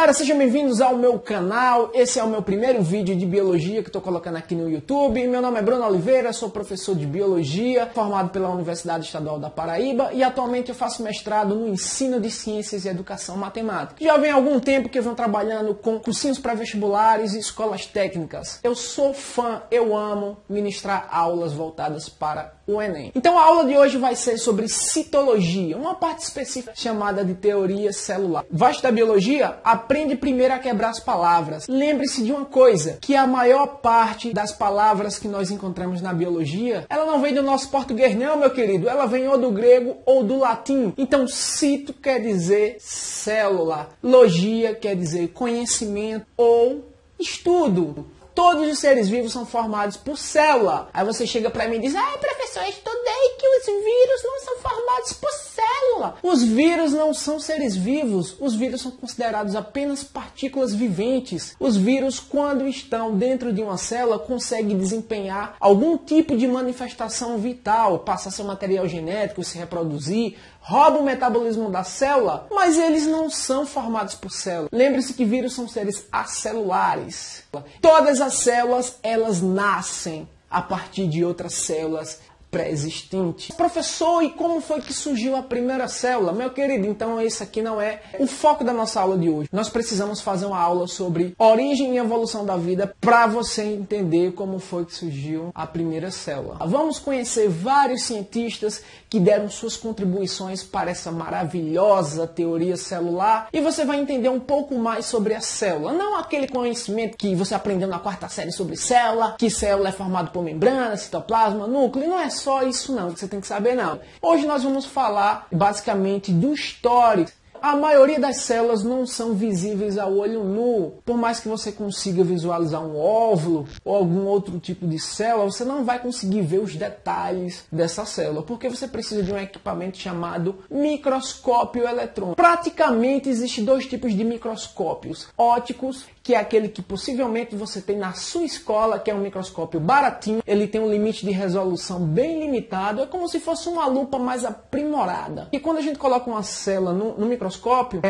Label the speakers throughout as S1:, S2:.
S1: galera, sejam bem-vindos ao meu canal. Esse é o meu primeiro vídeo de biologia que estou colocando aqui no YouTube. Meu nome é Bruno Oliveira, sou professor de biologia, formado pela Universidade Estadual da Paraíba e atualmente eu faço mestrado no ensino de ciências e educação matemática. Já vem algum tempo que eu venho trabalhando com cursinhos pré-vestibulares e escolas técnicas. Eu sou fã, eu amo ministrar aulas voltadas para o Enem. Então a aula de hoje vai ser sobre citologia, uma parte específica chamada de teoria celular. Vai estudar biologia? Aprende primeiro a quebrar as palavras. Lembre-se de uma coisa, que a maior parte das palavras que nós encontramos na biologia, ela não vem do nosso português não, meu querido. Ela vem ou do grego ou do latim. Então cito quer dizer célula, logia quer dizer conhecimento ou estudo. Todos os seres vivos são formados por célula. Aí você chega pra mim e diz: professor, eu estudei que os vírus não são formados por célula. Os vírus não são seres vivos. Os vírus são considerados apenas partículas viventes. Os vírus, quando estão dentro de uma célula, conseguem desempenhar algum tipo de manifestação vital, passar seu material genético, se reproduzir, rouba o metabolismo da célula, mas eles não são formados por célula. Lembre-se que vírus são seres acelulares. Todas as células, elas nascem a partir de outras células pré-existentes. Professor, e como foi que surgiu a primeira célula? Meu querido, então esse aqui não é o foco da nossa aula de hoje. Nós precisamos fazer uma aula sobre origem e evolução da vida para você entender como foi que surgiu a primeira célula. Vamos conhecer vários cientistas que deram suas contribuições para essa maravilhosa teoria celular e você vai entender um pouco mais sobre a célula. Não aquele conhecimento que você aprendeu na quarta série sobre célula, que célula é formada por membrana, citoplasma, núcleo. Não é só isso não, que você tem que saber não. Hoje nós vamos falar basicamente do histórico. A maioria das células não são visíveis ao olho nu. Por mais que você consiga visualizar um óvulo ou algum outro tipo de célula, você não vai conseguir ver os detalhes dessa célula, porque você precisa de um equipamento chamado microscópio eletrônico. Praticamente existem dois tipos de microscópios: ópticos, que é aquele que possivelmente você tem na sua escola, que é um microscópio baratinho. Ele tem um limite de resolução bem limitado, é como se fosse uma lupa mais aprimorada. E quando a gente coloca uma célula no microscópio,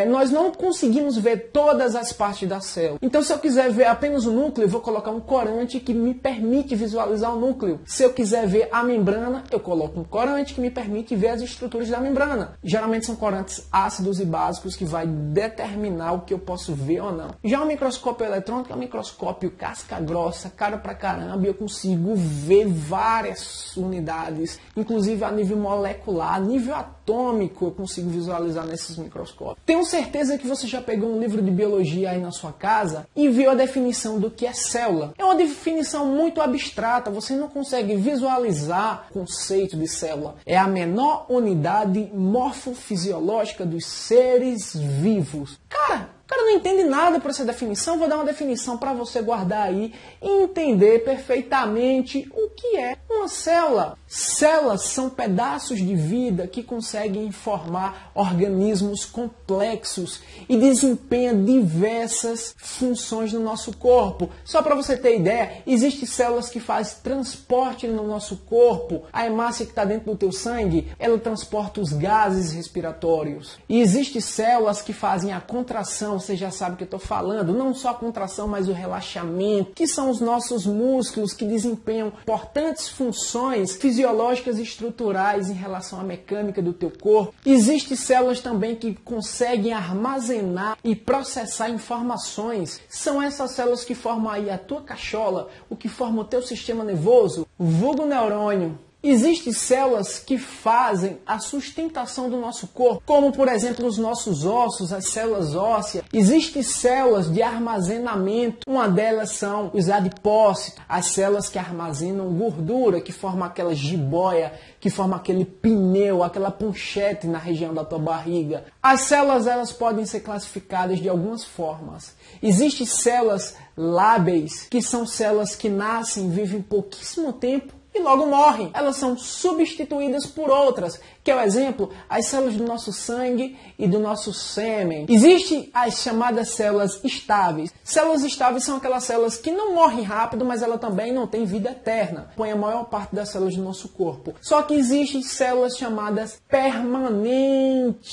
S1: nós não conseguimos ver todas as partes da célula. Então, se eu quiser ver apenas o núcleo, eu vou colocar um corante que me permite visualizar o núcleo. Se eu quiser ver a membrana, eu coloco um corante que me permite ver as estruturas da membrana. Geralmente são corantes ácidos e básicos que vai determinar o que eu posso ver ou não. Já o microscópio eletrônico é um microscópio casca grossa, caro pra caramba, e eu consigo ver várias unidades, inclusive a nível molecular, a nível atômico, eu consigo visualizar nesses microscópios. Tenho certeza que você já pegou um livro de biologia aí na sua casa e viu a definição do que é célula. É uma definição muito abstrata, você não consegue visualizar o conceito de célula. É a menor unidade morfofisiológica dos seres vivos. O cara não entende nada por essa definição. Vou dar uma definição para você guardar aí e entender perfeitamente o que é uma célula. Células são pedaços de vida que conseguem formar organismos complexos e desempenham diversas funções no nosso corpo. Só para você ter ideia, existem células que fazem transporte no nosso corpo. A hemácia que está dentro do teu sangue, ela transporta os gases respiratórios. E existem células que fazem a contração. Você já sabe o que eu estou falando, não só a contração, mas o relaxamento, que são os nossos músculos que desempenham importantes funções fisiológicas e estruturais em relação à mecânica do teu corpo. Existem células também que conseguem armazenar e processar informações. São essas células que formam aí a tua cachola, o que forma o teu sistema nervoso, vulgo neurônio. Existem células que fazem a sustentação do nosso corpo, como por exemplo os nossos ossos, as células ósseas. Existem células de armazenamento, uma delas são os adipócitos, as células que armazenam gordura, que formam aquela jiboia, que formam aquele pneu, aquela ponchete na região da tua barriga. As células elas podem ser classificadas de algumas formas. Existem células lábeis, que são células que nascem, vivem pouquíssimo tempo e logo morrem. Elas são substituídas por outras Que é o exemplo, as células do nosso sangue e do nosso sêmen. Existem as chamadas células estáveis. Células estáveis são aquelas células que não morrem rápido, mas ela também não tem vida eterna. Põe a maior parte das células do nosso corpo. Só que existem células chamadas permanentes,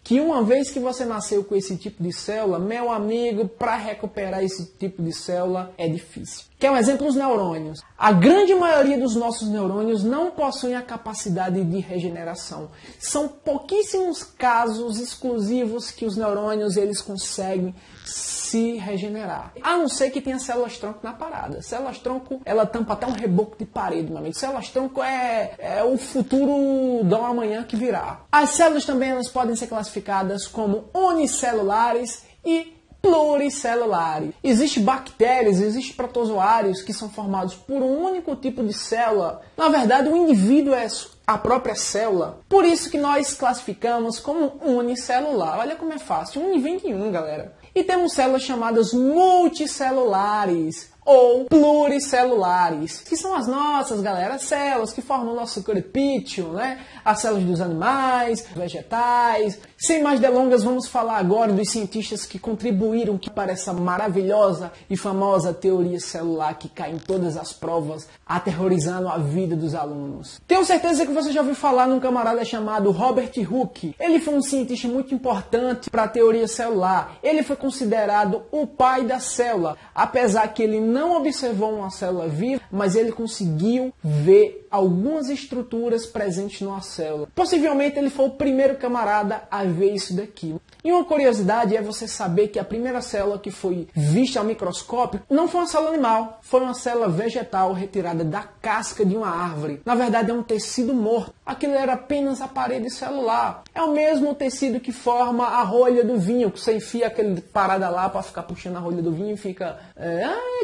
S1: que uma vez que você nasceu com esse tipo de célula, meu amigo, para recuperar esse tipo de célula é difícil. Que é um exemplo, os neurônios. A grande maioria dos nossos neurônios não possuem a capacidade de regeneração. São pouquíssimos casos exclusivos que os neurônios eles conseguem se regenerar. A não ser que tenha células-tronco na parada. Células-tronco, ela tampa até um reboco de parede, meu amigo. Células-tronco é o futuro do amanhã que virá. As células também elas podem ser classificadas como unicelulares e pluricelulares. Existem bactérias, existem protozoários que são formados por um único tipo de célula. Na verdade, o indivíduo é a própria célula. Por isso que nós classificamos como unicelular. Olha como é fácil. Um vem de um, galera. E temos células chamadas multicelulares ou pluricelulares, que são as nossas, galera, células que formam o nosso corpício, né? As células dos animais, vegetais. Sem mais delongas, vamos falar agora dos cientistas que contribuíram para essa maravilhosa e famosa teoria celular que cai em todas as provas, aterrorizando a vida dos alunos. Tenho certeza que você já ouviu falar num camarada chamado Robert Hooke. Ele foi um cientista muito importante para a teoria celular. Ele foi considerado o pai da célula, apesar que ele não observou uma célula viva, mas ele conseguiu ver algumas estruturas presentes numa célula. Possivelmente ele foi o primeiro camarada a ver isso daqui. E uma curiosidade é você saber que a primeira célula que foi vista ao microscópio não foi uma célula animal, foi uma célula vegetal retirada da casca de uma árvore. Na verdade é um tecido morto. Aquilo era apenas a parede celular. É o mesmo tecido que forma a rolha do vinho, que você enfia aquele parada lá para ficar puxando a rolha do vinho e fica...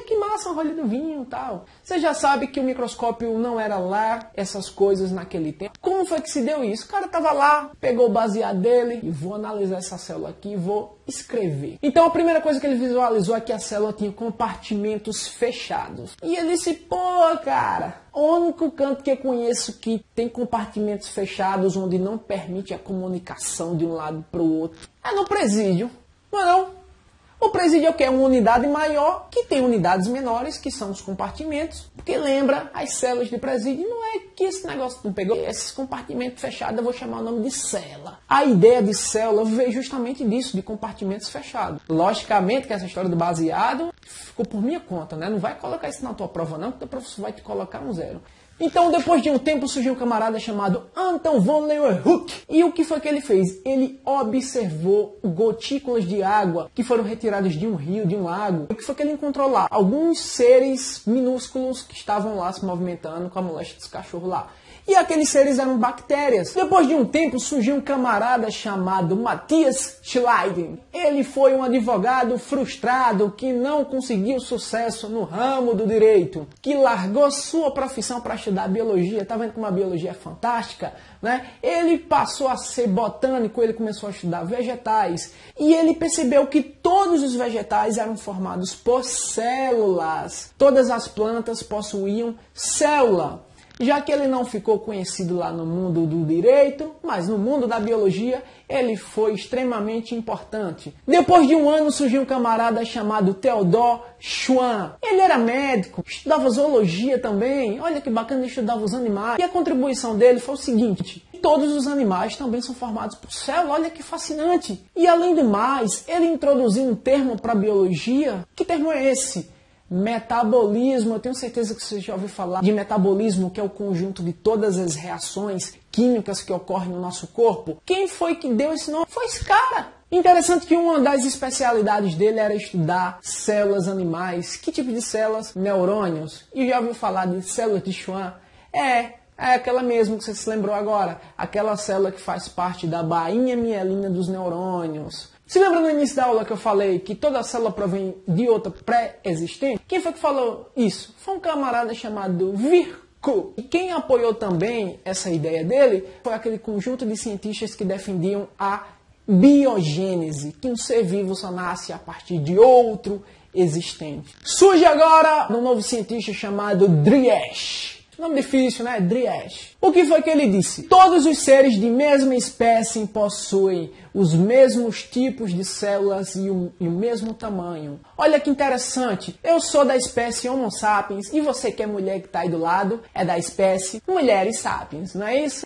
S1: que massa a rolha do vinho e tal. Você já sabe que o microscópio não era lá, essas coisas naquele tempo. Como foi que se deu isso? O cara estava lá, pegou o baseado dele e vou analisar essa célula aqui e vou escrever. Então a primeira coisa que ele visualizou é que a célula tinha compartimentos fechados. E ele disse, pô, cara, o único canto que eu conheço que tem compartimentos fechados onde não permite a comunicação de um lado para o outro é no presídio. Não. O presídio é o que? É uma unidade maior que tem unidades menores, que são os compartimentos. Porque lembra, as células de presídio não é que esse negócio não pegou. Esses compartimentos fechados eu vou chamar o nome de célula. A ideia de célula veio justamente disso, de compartimentos fechados. Logicamente que essa história do baseado ficou por minha conta, né? Não vai colocar isso na tua prova não, que o professor vai te colocar um 0. Então, depois de um tempo, surgiu um camarada chamado Anton von Leeuwenhoek. E o que foi que ele fez? Ele observou gotículas de água que foram retiradas de um rio, de um lago. O que foi que ele encontrou lá? Alguns seres minúsculos que estavam lá se movimentando com a moléstia dos cachorros lá. E aqueles seres eram bactérias. Depois de um tempo, surgiu um camarada chamado Matthias Schleiden. Ele foi um advogado frustrado que não conseguiu sucesso no ramo do direito, que largou sua profissão para estudar biologia. Tá vendo como a biologia é fantástica? Né? Ele passou a ser botânico, ele começou a estudar vegetais. E ele percebeu que todos os vegetais eram formados por células. Todas as plantas possuíam célula. Já que ele não ficou conhecido lá no mundo do direito, mas no mundo da biologia, ele foi extremamente importante. Depois de um ano surgiu um camarada chamado Theodor Schwann. Ele era médico, estudava zoologia também. Olha que bacana, ele estudava os animais. E a contribuição dele foi o seguinte: todos os animais também são formados por células. Olha que fascinante. E além do mais, ele introduziu um termo para a biologia. Que termo é esse? Metabolismo. Eu tenho certeza que você já ouviu falar de metabolismo, que é o conjunto de todas as reações químicas que ocorrem no nosso corpo. Quem foi que deu esse nome? Foi esse cara. Interessante que uma das especialidades dele era estudar células animais. Que tipo de células? Neurônios. E já ouviu falar de células de Schwann? É aquela mesmo que você se lembrou agora. Aquela célula que faz parte da bainha mielina dos neurônios. Se lembra no início da aula que eu falei que toda célula provém de outra pré-existente? Quem foi que falou isso? Foi um camarada chamado Virchow. E quem apoiou também essa ideia dele foi aquele conjunto de cientistas que defendiam a biogênese, que um ser vivo só nasce a partir de outro existente. Surge agora um novo cientista chamado Driesch. Nome difícil, né? Driesch. O que foi que ele disse? Todos os seres de mesma espécie possuem os mesmos tipos de células e o mesmo tamanho. Olha que interessante. Eu sou da espécie Homo sapiens e você que é mulher que está aí do lado é da espécie Mulheres sapiens, não é isso?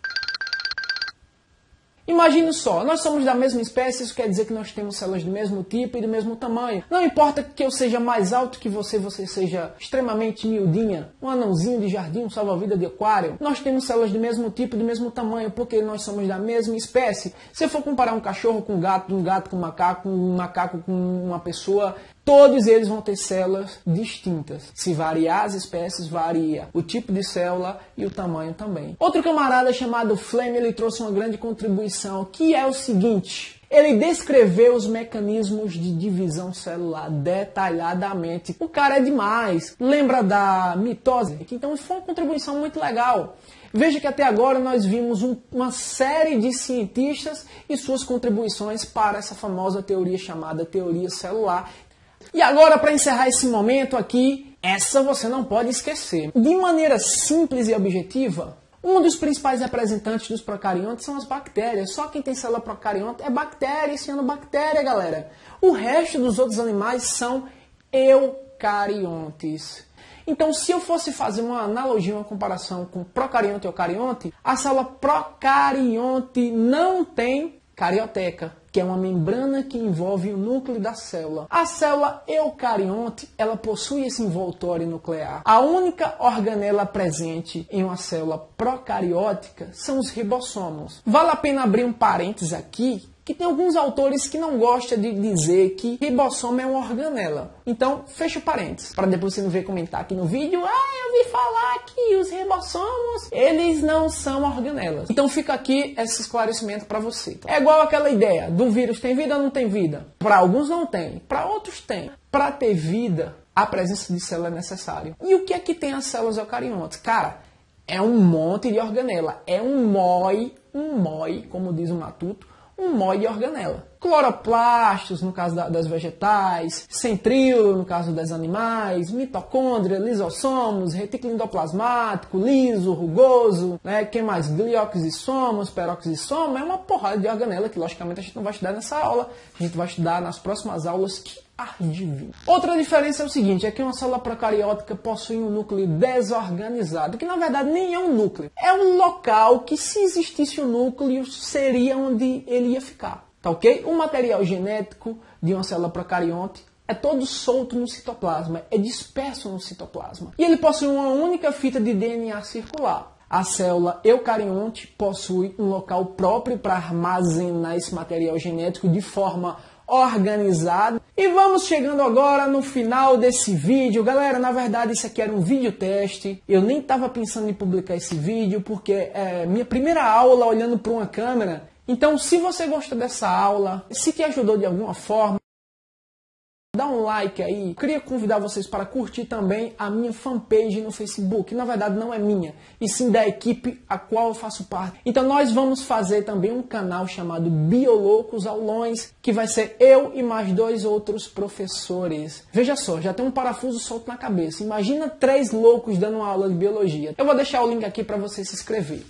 S1: Imagine só, nós somos da mesma espécie, isso quer dizer que nós temos células do mesmo tipo e do mesmo tamanho. Não importa que eu seja mais alto que você seja extremamente miudinha, um anãozinho de jardim, um salva-vida de aquário. Nós temos células do mesmo tipo e do mesmo tamanho, porque nós somos da mesma espécie. Se eu for comparar um cachorro com um gato com um macaco com uma pessoa, todos eles vão ter células distintas. Se variar as espécies, varia o tipo de célula e o tamanho também. Outro camarada chamado Flame, ele trouxe uma grande contribuição, que é o seguinte: ele descreveu os mecanismos de divisão celular detalhadamente. O cara é demais. Lembra da mitose? Então foi uma contribuição muito legal. Veja que até agora nós vimos uma série de cientistas e suas contribuições para essa famosa teoria chamada teoria celular. E agora, para encerrar esse momento aqui, essa você não pode esquecer. De maneira simples e objetiva, um dos principais representantes dos procariontes são as bactérias. Só quem tem célula procarionte é bactéria, cianobactéria, galera. O resto dos outros animais são eucariontes. Então, se eu fosse fazer uma analogia, uma comparação com procarionte e eucarionte, a célula procarionte não tem carioteca, que é uma membrana que envolve o núcleo da célula. A célula eucarionte, ela possui esse envoltório nuclear. A única organela presente em uma célula procariótica são os ribossomos. Vale a pena abrir um parênteses aqui, que tem alguns autores que não gostam de dizer que ribossomo é uma organela. Então, fecha o parênteses, para depois você não ver comentar aqui no vídeo: eu vi falar que os ribossomos, eles não são organelas. Então fica aqui esse esclarecimento para você. É igual aquela ideia do vírus: tem vida ou não tem vida? Para alguns não tem, para outros tem. Para ter vida, a presença de célula é necessária. E o que é que tem as células eucariontes? Cara, é um monte de organela. É um mói, como diz o Matuto, um mói de organela. Cloroplastos, no caso das vegetais, centríolo, no caso dos animais, mitocôndria, lisossomos, retículo endoplasmático, liso, rugoso, né? Que mais? Glioxissomos, peroxissomos, é uma porrada de organela que, logicamente, a gente não vai estudar nessa aula, a gente vai estudar nas próximas aulas que adivinha. Outra diferença é o seguinte, é que uma célula procariótica possui um núcleo desorganizado, que na verdade nem é um núcleo, é um local que, se existisse um núcleo, seria onde ele ia ficar, tá ok? O material genético de uma célula procarionte é todo solto no citoplasma, é disperso no citoplasma, e ele possui uma única fita de DNA circular. A célula eucarionte possui um local próprio para armazenar esse material genético de forma organizado. E vamos chegando agora no final desse vídeo. Galera, na verdade isso aqui era um vídeo teste. Eu nem estava pensando em publicar esse vídeo porque é minha primeira aula olhando para uma câmera. Então, se você gostou dessa aula, se te ajudou de alguma forma, dá um like aí. Eu queria convidar vocês para curtir também a minha fanpage no Facebook. Na verdade não é minha, e sim da equipe a qual eu faço parte. Então nós vamos fazer também um canal chamado Bioloucos Aulões, que vai ser eu e mais 2 outros professores. Veja só, já tem um parafuso solto na cabeça. Imagina 3 loucos dando uma aula de biologia. Eu vou deixar o link aqui para você se inscrever.